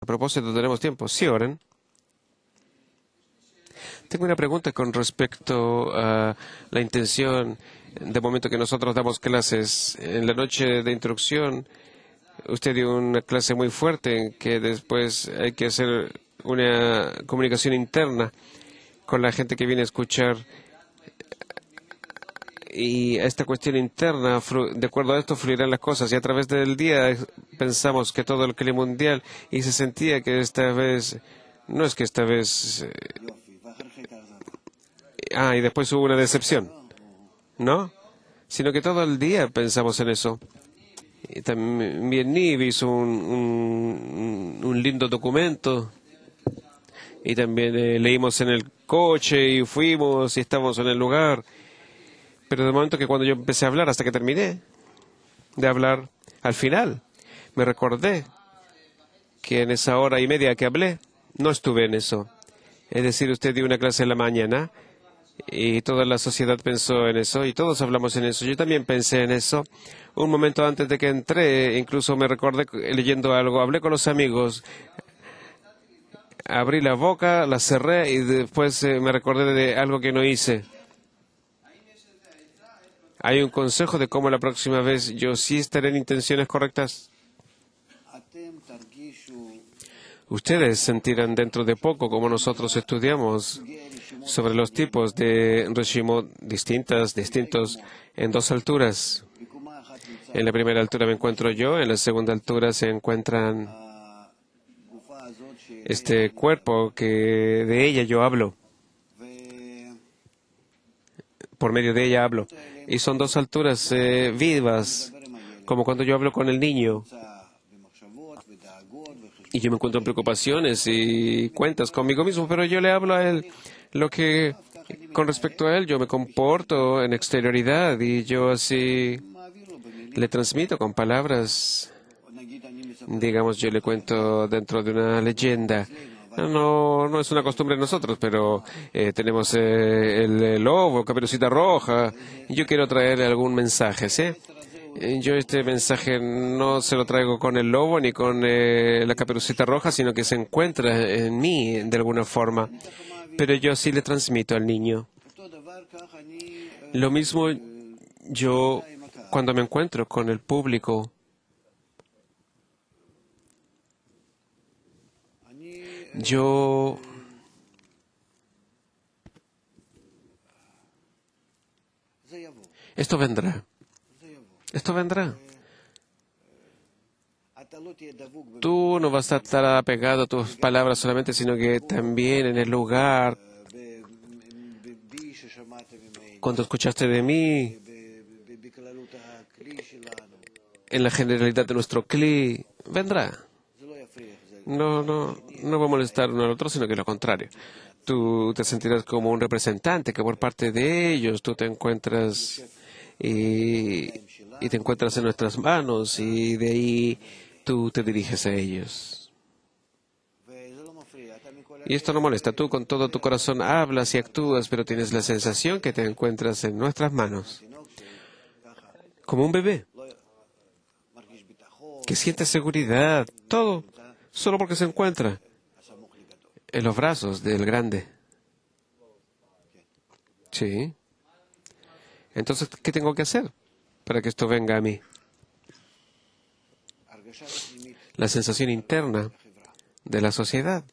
A propósito, tenemos tiempo. Sí, Oren. Tengo una pregunta con respecto a la intención. De momento que nosotros damos clases, en la noche de introducción, usted dio una clase muy fuerte en que después hay que hacer una comunicación interna con la gente que viene a escuchar. Y a esta cuestión interna, de acuerdo a esto, fluirán las cosas. Y a través del día pensamos que todo el clima mundial, y se sentía que esta vez, no es que esta vez, y después hubo una decepción, ¿no? Sino que todo el día pensamos en eso. Y también Niv hizo un lindo documento. Y también leímos en el coche y fuimos y estábamos en el lugar. Pero de momento que cuando yo empecé a hablar, hasta que terminé de hablar, al final me recordé que en esa hora y media que hablé, no estuve en eso. Es decir, usted dio una clase en la mañana y toda la sociedad pensó en eso y todos hablamos en eso. Yo también pensé en eso. Un momento antes de que entré, incluso me recordé leyendo algo. Hablé con los amigos, abrí la boca, la cerré y después me recordé de algo que no hice. ¿Hay un consejo de cómo la próxima vez yo sí estaré en intenciones correctas? Ustedes sentirán dentro de poco, como nosotros estudiamos, sobre los tipos de Reshimot distintos en dos alturas. En la primera altura me encuentro yo, en la segunda altura se encuentran este cuerpo que de ella yo hablo. Por medio de ella hablo. Y son dos alturas vivas, como cuando yo hablo con el niño. Y yo me encuentro en preocupaciones y cuentas conmigo mismo, pero yo le hablo a él lo que, con respecto a él, yo me comporto en exterioridad y yo así le transmito con palabras. Digamos, yo le cuento dentro de una leyenda. No es una costumbre de nosotros, pero tenemos el lobo, Caperucita Roja, y yo quiero traer algún mensaje, ¿sí? Yo este mensaje no se lo traigo con el lobo ni con la Caperucita Roja, sino que se encuentra en mí de alguna forma. Pero yo sí le transmito al niño. Lo mismo yo cuando me encuentro con el público. Esto vendrá. Esto vendrá. Tú no vas a estar apegado a tus palabras solamente, sino que también en el lugar, cuando escuchaste de mí, en la generalidad de nuestro cli, vendrá. No va a molestar uno al otro, sino que lo contrario. Tú te sentirás como un representante que por parte de ellos tú te encuentras y te encuentras en nuestras manos y de ahí tú te diriges a ellos. Y esto no molesta. Tú con todo tu corazón hablas y actúas, pero tienes la sensación que te encuentras en nuestras manos. Como un bebé que siente seguridad, todo, solo porque se encuentra en los brazos del grande. Sí. Entonces, ¿qué tengo que hacer para que esto venga a mí? La sensación interna de la sociedad.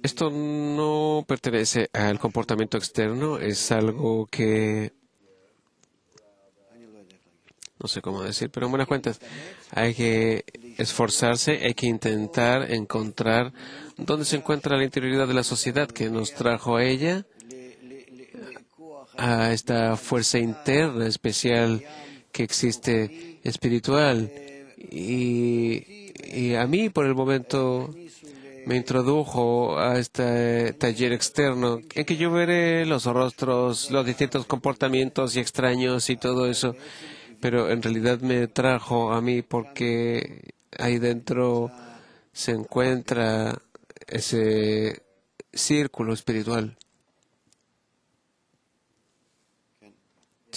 Esto no pertenece al comportamiento externo, es algo que, no sé cómo decir, pero en buenas cuentas, hay que esforzarse, hay que intentar encontrar dónde se encuentra la interioridad de la sociedad que nos trajo a ella, a esta fuerza interna especial que existe espiritual. Y a mí, por el momento, me introdujo a este taller externo en que yo veré los rostros, los distintos comportamientos y extraños y todo eso, pero en realidad me trajo a mí porque ahí dentro se encuentra ese círculo espiritual.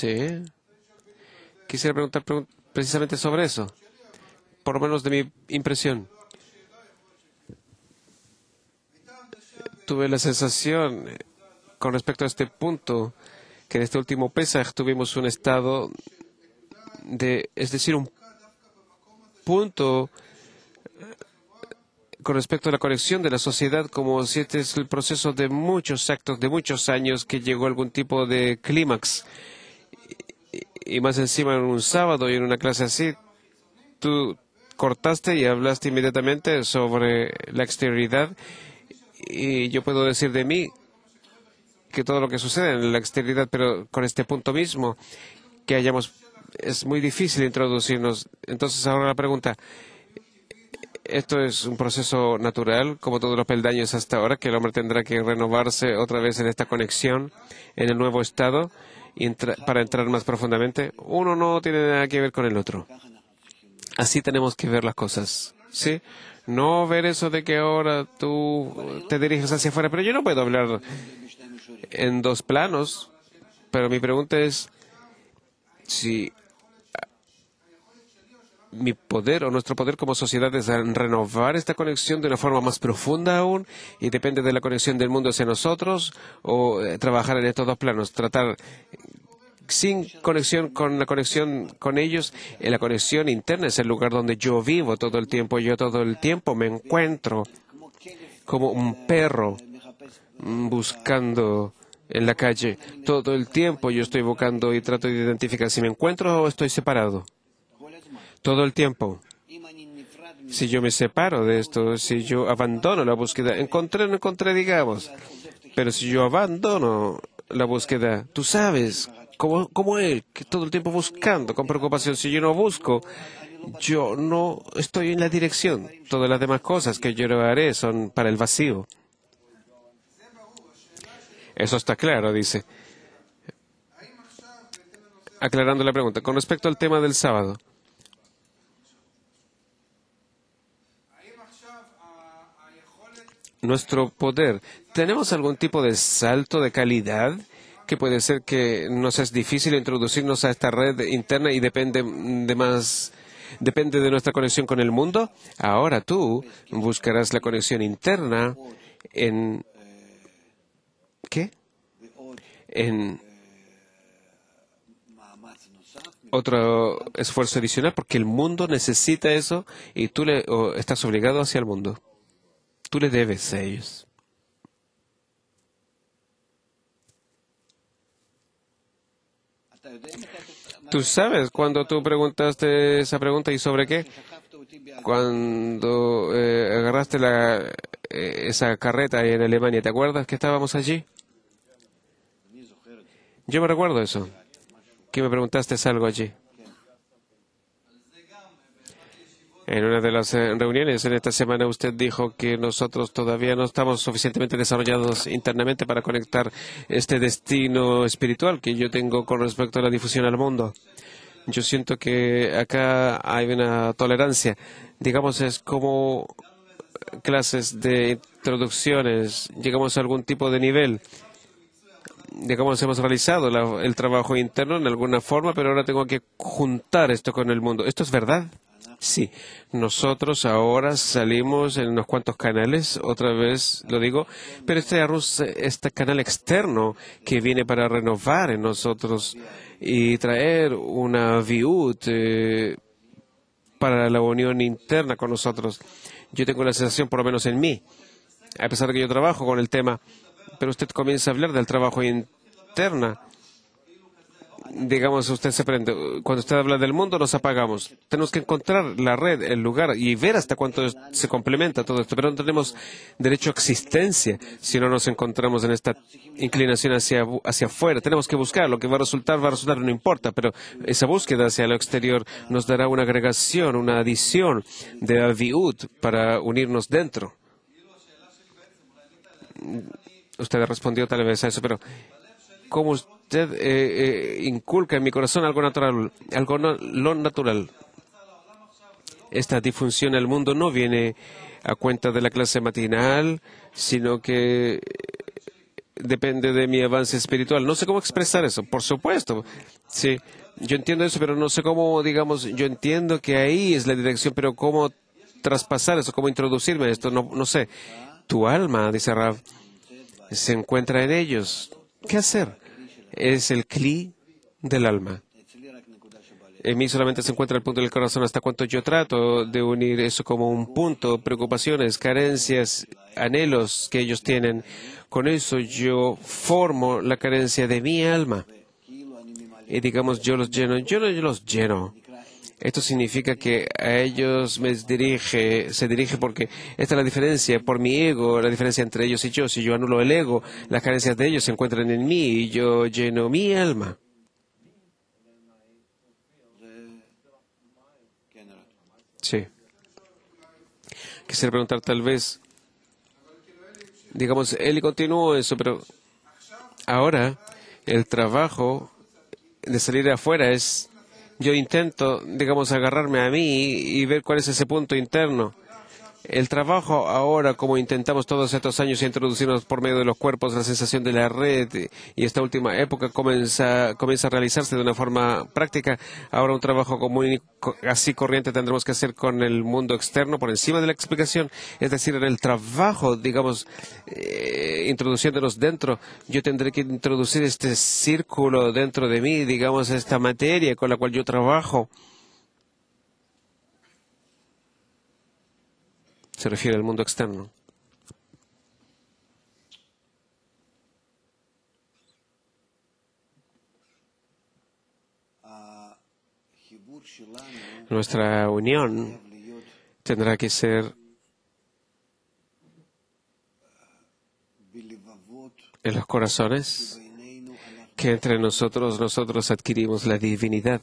Sí. Quisiera preguntar precisamente sobre eso, por lo menos de mi impresión. Tuve la sensación, con respecto a este punto, que en este último Pesaj tuvimos un estado es decir, un punto con respecto a la conexión de la sociedad, como si este es el proceso de muchos actos, de muchos años, que llegó a algún tipo de clímax. Y más encima en un sábado y en una clase así, tú cortaste y hablaste inmediatamente sobre la exterioridad. Y yo puedo decir de mí que todo lo que sucede en la exterioridad, pero con este punto mismo, es muy difícil introducirnos. Entonces ahora la pregunta, ¿esto es un proceso natural, como todos los peldaños hasta ahora, que el hombre tendrá que renovarse otra vez en esta conexión, en el nuevo estado, para entrar más profundamente? Uno no tiene nada que ver con el otro. Así tenemos que ver las cosas, ¿sí? No ver eso de que ahora tú te diriges hacia afuera, pero yo no puedo hablar en dos planos. Pero mi pregunta es si mi poder o nuestro poder como sociedad es renovar esta conexión de una forma más profunda aún, y depende de la conexión del mundo hacia nosotros, o trabajar en estos dos planos, tratar sin conexión con la conexión con ellos. La conexión interna es el lugar donde yo vivo todo el tiempo. Yo todo el tiempo me encuentro como un perro buscando en la calle. Todo el tiempo yo estoy buscando y trato de identificar si me encuentro o estoy separado. Todo el tiempo. Si yo me separo de esto, si yo abandono la búsqueda, encontré o no encontré, digamos, pero si yo abandono la búsqueda, tú sabes, como él, que todo el tiempo buscando con preocupación, si yo no busco, yo no estoy en la dirección. Todas las demás cosas que yo haré son para el vacío. Eso está claro, dice. Aclarando la pregunta, con respecto al tema del sábado. Nuestro poder, ¿tenemos algún tipo de salto de calidad que puede ser que nos es difícil introducirnos a esta red interna y depende de nuestra conexión con el mundo? Ahora tú buscarás la conexión interna en ¿qué? En otro esfuerzo adicional, porque el mundo necesita eso y tú estás obligado hacia el mundo. Tú le debes a ellos. Tú sabes cuando tú preguntaste esa pregunta y sobre qué, cuando agarraste esa carreta ahí en Alemania, ¿te acuerdas que estábamos allí? Yo me recuerdo eso, que me preguntaste algo allí. En una de las reuniones en esta semana usted dijo que nosotros todavía no estamos suficientemente desarrollados internamente para conectar este destino espiritual que yo tengo con respecto a la difusión al mundo. Yo siento que acá hay una tolerancia. Digamos, es como clases de introducciones. Llegamos a algún tipo de nivel. Digamos, hemos realizado el trabajo interno en alguna forma, pero ahora tengo que juntar esto con el mundo. ¿Esto es verdad? Sí, nosotros ahora salimos en unos cuantos canales, otra vez lo digo, pero este canal externo que viene para renovar en nosotros y traer una viud para la unión interna con nosotros. Yo tengo la sensación, por lo menos en mí, a pesar de que yo trabajo con el tema, pero usted comienza a hablar del trabajo interno. Digamos, usted se prende. Cuando usted habla del mundo, nos apagamos. Tenemos que encontrar la red, el lugar y ver hasta cuánto se complementa todo esto. Pero no tenemos derecho a existencia si no nos encontramos en esta inclinación hacia afuera. Tenemos que buscar. Lo que va a resultar, no importa. Pero esa búsqueda hacia lo exterior nos dará una agregación, una adición de aviud para unirnos dentro. Usted respondió tal vez a eso, pero ¿cómo usted inculca en mi corazón algo natural, algo lo natural? Esta difusión al mundo no viene a cuenta de la clase matinal, sino que depende de mi avance espiritual. No sé cómo expresar eso, por supuesto. Sí, yo entiendo eso, pero no sé cómo, digamos, yo entiendo que ahí es la dirección, pero cómo traspasar eso, cómo introducirme a esto, no sé. Tu alma, dice Rav, se encuentra en ellos. ¿Qué hacer? Es el cli del alma. En mí solamente se encuentra el punto del corazón hasta cuanto yo trato de unir eso como un punto, preocupaciones, carencias, anhelos que ellos tienen. Con eso yo formo la carencia de mi alma. Y digamos, yo los lleno. Yo no los lleno. Esto significa que a ellos se dirige porque esta es la diferencia, por mi ego, la diferencia entre ellos y yo. Si yo anulo el ego, las carencias de ellos se encuentran en mí y yo lleno mi alma. Sí. Quisiera preguntar tal vez, digamos, él continuó eso, pero ahora el trabajo de salir afuera es, yo intento, digamos, agarrarme a mí y ver cuál es ese punto interno. El trabajo ahora, como intentamos todos estos años introducirnos por medio de los cuerpos, la sensación de la red y esta última época comienza a realizarse de una forma práctica. Ahora un trabajo común y así corriente tendremos que hacer con el mundo externo por encima de la explicación. Es decir, en el trabajo, digamos, introduciéndonos dentro, yo tendré que introducir este círculo dentro de mí, digamos, esta materia con la cual yo trabajo. Se refiere al mundo externo. Nuestra unión tendrá que ser en los corazones, que entre nosotros adquirimos la divinidad.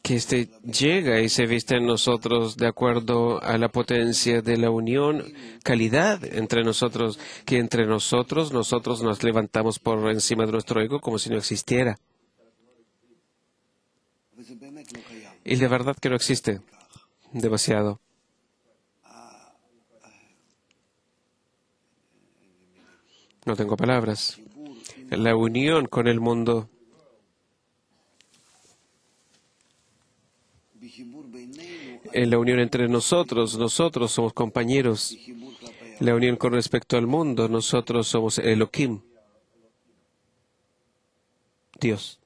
Que éste llega y se viste en nosotros de acuerdo a la potencia de la unión, calidad entre nosotros, que entre nosotros nos levantamos por encima de nuestro ego como si no existiera. Y de verdad que no existe demasiado. No tengo palabras. La unión con el mundo. En la unión entre nosotros somos compañeros. La unión con respecto al mundo, nosotros somos Elohim, Dios.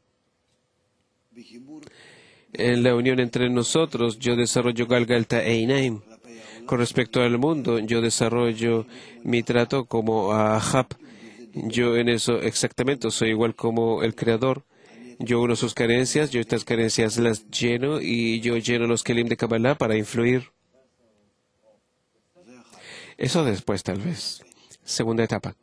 En la unión entre nosotros, yo desarrollo Galgalta Einaim. Con respecto al mundo, yo desarrollo mi trato como Ahab. Yo en eso exactamente soy igual como el Creador. Yo uno sus carencias, yo estas carencias las lleno y yo lleno los kelim de Kabbalah para influir. Eso después, tal vez. Segunda etapa.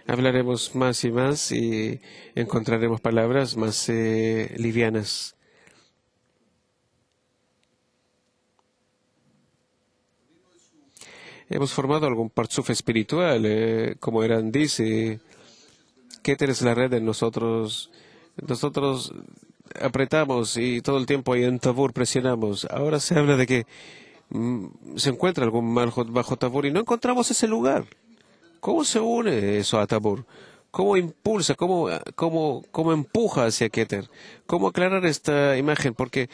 Hablaremos más y más y encontraremos palabras más livianas. Hemos formado algún parzuf espiritual, como Eran dice. Keter es la red de nosotros. Nosotros apretamos y todo el tiempo ahí en Tabur presionamos. Ahora se habla de que se encuentra algún Malhut bajo Tabur y no encontramos ese lugar. ¿Cómo se une eso a Tabur? ¿Cómo impulsa, cómo empuja hacia Keter? ¿Cómo aclarar esta imagen? Porque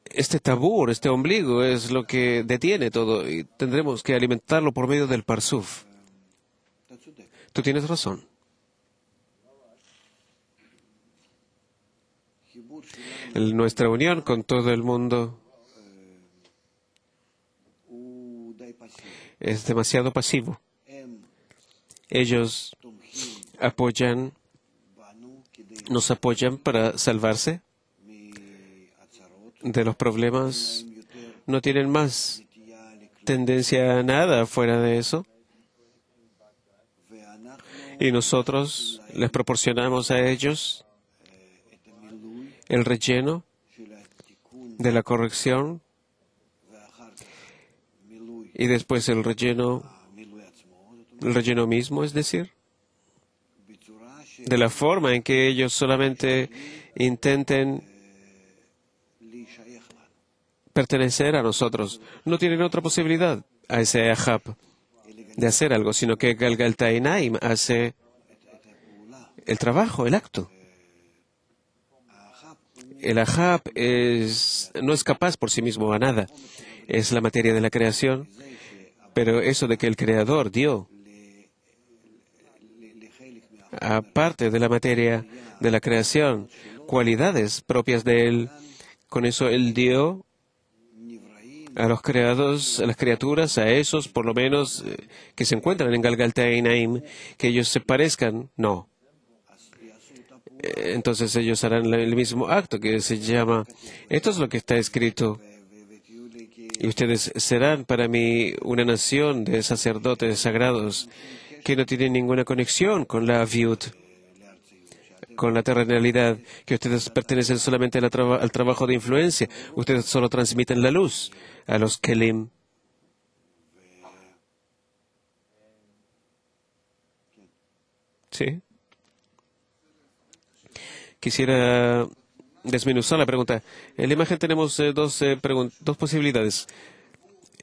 este Tabur, este ombligo, es lo que detiene todo y tendremos que alimentarlo por medio del Parsuf. Tú tienes razón. Nuestra unión con todo el mundo es demasiado pasivo. Ellos nos apoyan para salvarse de los problemas. No tienen más tendencia a nada fuera de eso. Y nosotros les proporcionamos a ellos el relleno de la corrección y después el relleno mismo, es decir, de la forma en que ellos solamente intenten pertenecer a nosotros. No tienen otra posibilidad a ese Ahab de hacer algo, sino que Galgaltainaim hace el trabajo, el acto. El Ahab no es capaz por sí mismo a nada. Es la materia de la creación, pero eso de que el Creador dio, aparte de la materia de la creación, cualidades propias de Él, con eso Él dio a los creados, a las criaturas, a esos por lo menos que se encuentran en Galgaltainaim, que ellos se parezcan, no. Entonces ellos harán el mismo acto que se llama, esto es lo que está escrito, y ustedes serán para mí una nación de sacerdotes sagrados que no tienen ninguna conexión con la Aviut, con la terrenalidad, que ustedes pertenecen solamente al trabajo de influencia, ustedes solo transmiten la luz a los Kelim. ¿Sí? Quisiera desmenuzar la pregunta. En la imagen tenemos dos posibilidades.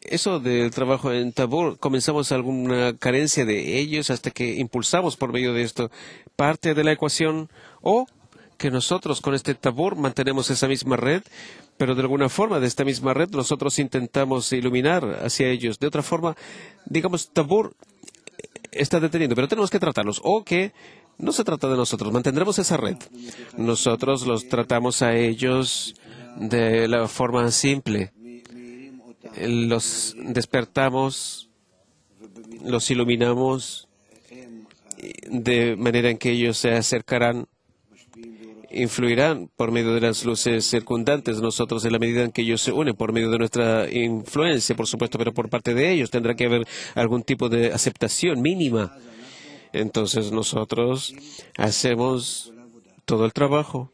Eso del trabajo en Tabor, comenzamos alguna carencia de ellos hasta que impulsamos por medio de esto parte de la ecuación, o que nosotros con este Tabor mantenemos esa misma red, pero de alguna forma de esta misma red nosotros intentamos iluminar hacia ellos. De otra forma, digamos, Tabor está deteniendo, pero tenemos que tratarlos, o que no se trata de nosotros, mantendremos esa red. Nosotros los tratamos a ellos de la forma simple. Los despertamos, los iluminamos de manera en que ellos se acercarán, influirán por medio de las luces circundantes nosotros en la medida en que ellos se unen por medio de nuestra influencia, por supuesto, pero por parte de ellos tendrá que haber algún tipo de aceptación mínima. Entonces nosotros hacemos todo el trabajo.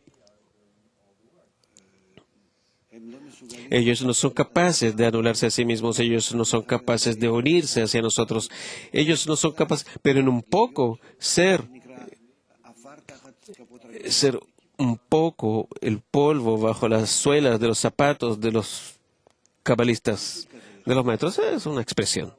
Ellos no son capaces de anularse a sí mismos, ellos no son capaces de unirse hacia nosotros, ellos no son capaces, pero en un poco ser un poco el polvo bajo las suelas de los zapatos de los cabalistas de los maestros es una expresión.